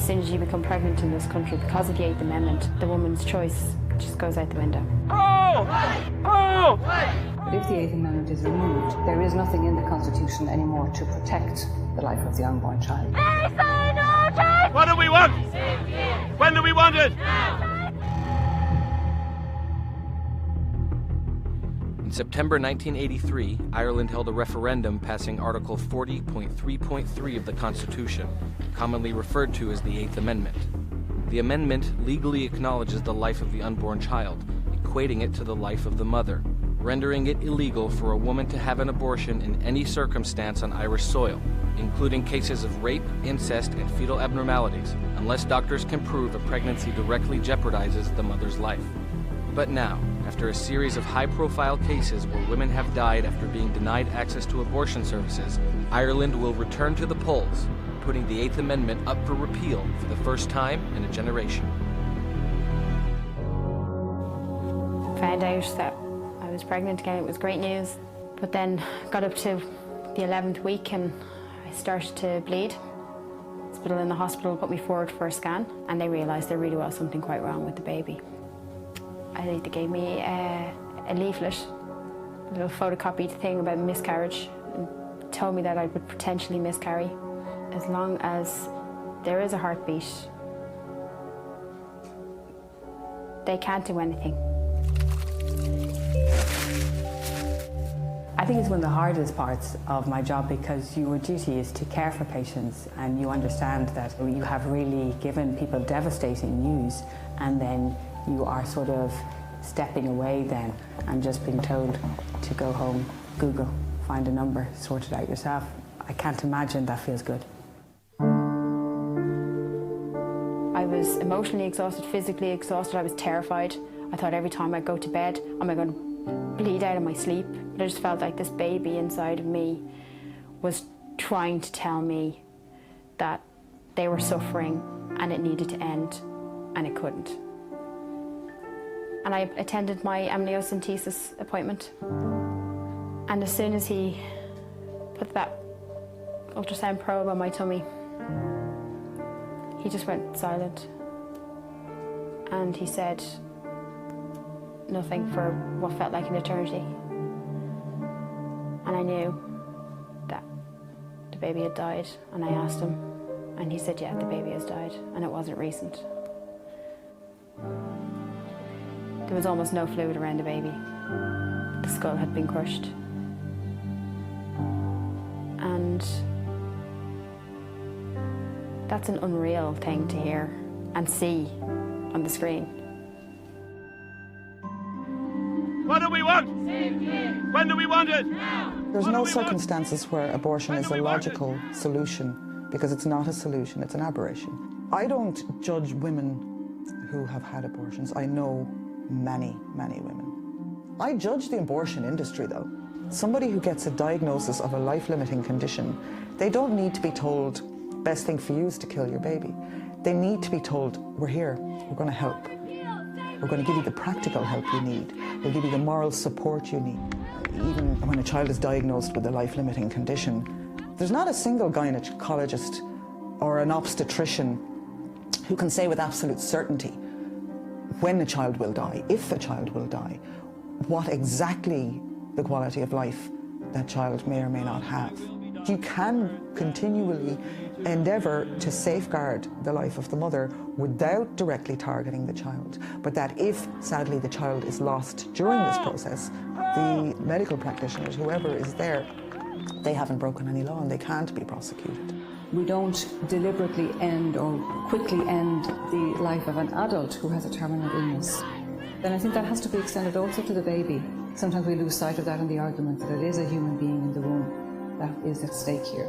soon as you become pregnant in this country, because of the 8th Amendment, the woman's choice just goes out the window. But if the 8th Amendment is removed, there is nothing in the Constitution anymore to protect the life of the unborn child. What do we want? When do we want it? In September 1983, Ireland held a referendum passing Article 40.3.3 of the Constitution, commonly referred to as the 8th Amendment. The amendment legally acknowledges the life of the unborn child, equating it to the life of the mother, rendering it illegal for a woman to have an abortion in any circumstance on Irish soil, including cases of rape, incest, and fetal abnormalities, unless doctors can prove a pregnancy directly jeopardizes the mother's life. But now, after a series of high-profile cases where women have died after being denied access to abortion services, Ireland will return to the polls, putting the 8th Amendment up for repeal for the first time in a generation. Found out that I was pregnant again. It was great news. But then got up to the 11th week and I started to bleed. Hospital in the hospital put me forward for a scan and they realised there really was something quite wrong with the baby. They gave me a leaflet, a little photocopied thing about miscarriage, and told me that I would potentially miscarry. As long as there is a heartbeat, they can't do anything. I think it's one of the hardest parts of my job because your duty is to care for patients and you understand that you have really given people devastating news and then you are sort of stepping away then and just being told to go home, Google, find a number, sort it out yourself. I can't imagine that feels good. I was emotionally exhausted, physically exhausted. I was terrified. I thought every time I go to bed, am I going to bleed out of my sleep? But I just felt like this baby inside of me was trying to tell me that they were suffering and it needed to end, and it couldn't. And I attended my amniocentesis appointment. And as soon as he put that ultrasound probe on my tummy, he just went silent. And he said nothing for what felt like an eternity. And I knew that the baby had died. And I asked him, and he said, yeah, the baby has died, and it wasn't recent. There was almost no fluid around the baby. The skull had been crushed. And that's an unreal thing to hear and see on the screen. What do we want? When do we want it? There's no circumstances where abortion is a logical solution because it's not a solution, it's an aberration. I don't judge women who have had abortions. I know many, many women. I judge the abortion industry though. Somebody who gets a diagnosis of a life-limiting condition, they don't need to be told, best thing for you is to kill your baby. They need to be told, we're here, we're going to help. We're going to give you the practical help you need. We'll give you the moral support you need. Even when a child is diagnosed with a life-limiting condition, there's not a single gynecologist or an obstetrician who can say with absolute certainty when a child will die, if a child will die, what exactly the quality of life that child may or may not have. You can continually endeavour to safeguard the life of the mother without directly targeting the child, but that if, sadly, the child is lost during this process, the medical practitioners, whoever is there, they haven't broken any law and they can't be prosecuted. We don't deliberately end or quickly end the life of an adult who has a terminal illness. Then I think that has to be extended also to the baby. Sometimes we lose sight of that in the argument that it is a human being in the womb that is at stake here.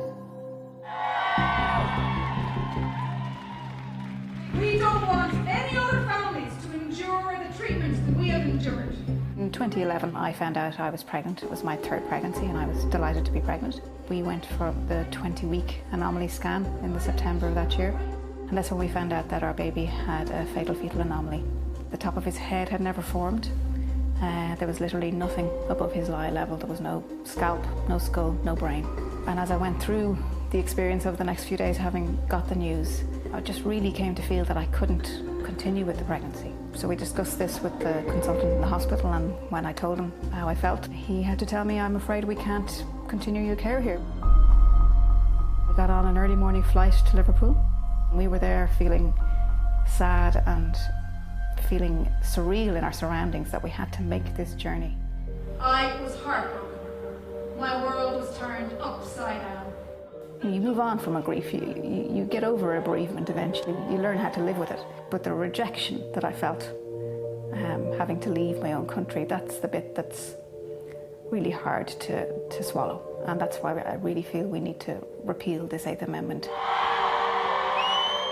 We don't want any other families to endure the treatment that we have endured. In 2011, I found out I was pregnant. It was my third pregnancy and I was delighted to be pregnant. We went for the 20-week anomaly scan in the September of that year, and that's when we found out that our baby had a fatal fetal anomaly. The top of his head had never formed. There was literally nothing above his eye level. There was no scalp, no skull, no brain. And as I went through The experience of the next few days, having got the news, I just really came to feel that I couldn't continue with the pregnancy. So we discussed this with the consultant in the hospital, and when I told him how I felt, he had to tell me, I'm afraid we can't continue your care here. We got on an early morning flight to Liverpool. We were there feeling sad and feeling surreal in our surroundings that we had to make this journey. I was heartbroken. My world was turned upside down. You move on from a grief, you get over a bereavement eventually, you learn how to live with it. But the rejection that I felt, having to leave my own country, that's the bit that's really hard to swallow. And that's why I really feel we need to repeal this 8th Amendment.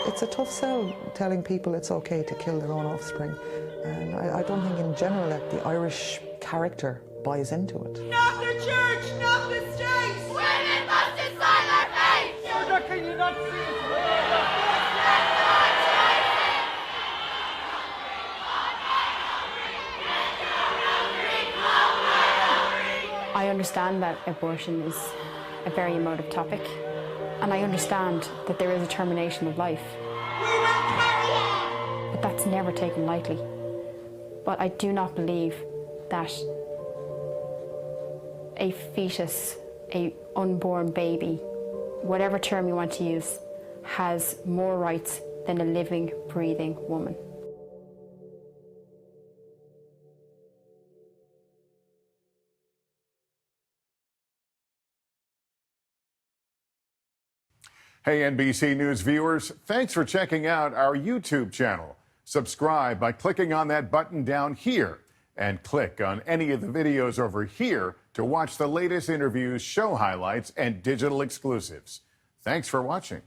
It's a tough sell telling people it's okay to kill their own offspring. And I don't think in general that the Irish character buys into it. Not the church, not the state! Women must decide our fate! Can you not see it? I understand that abortion is a very emotive topic, and I understand that there is a termination of life. But that's never taken lightly. But I do not believe that a fetus, a unborn baby, whatever term you want to use, has more rights than a living, breathing woman. Hey, NBC News viewers, thanks for checking out our YouTube channel. Subscribe by clicking on that button down here and click on any of the videos over here to watch the latest interviews, show highlights, and digital exclusives. Thanks for watching.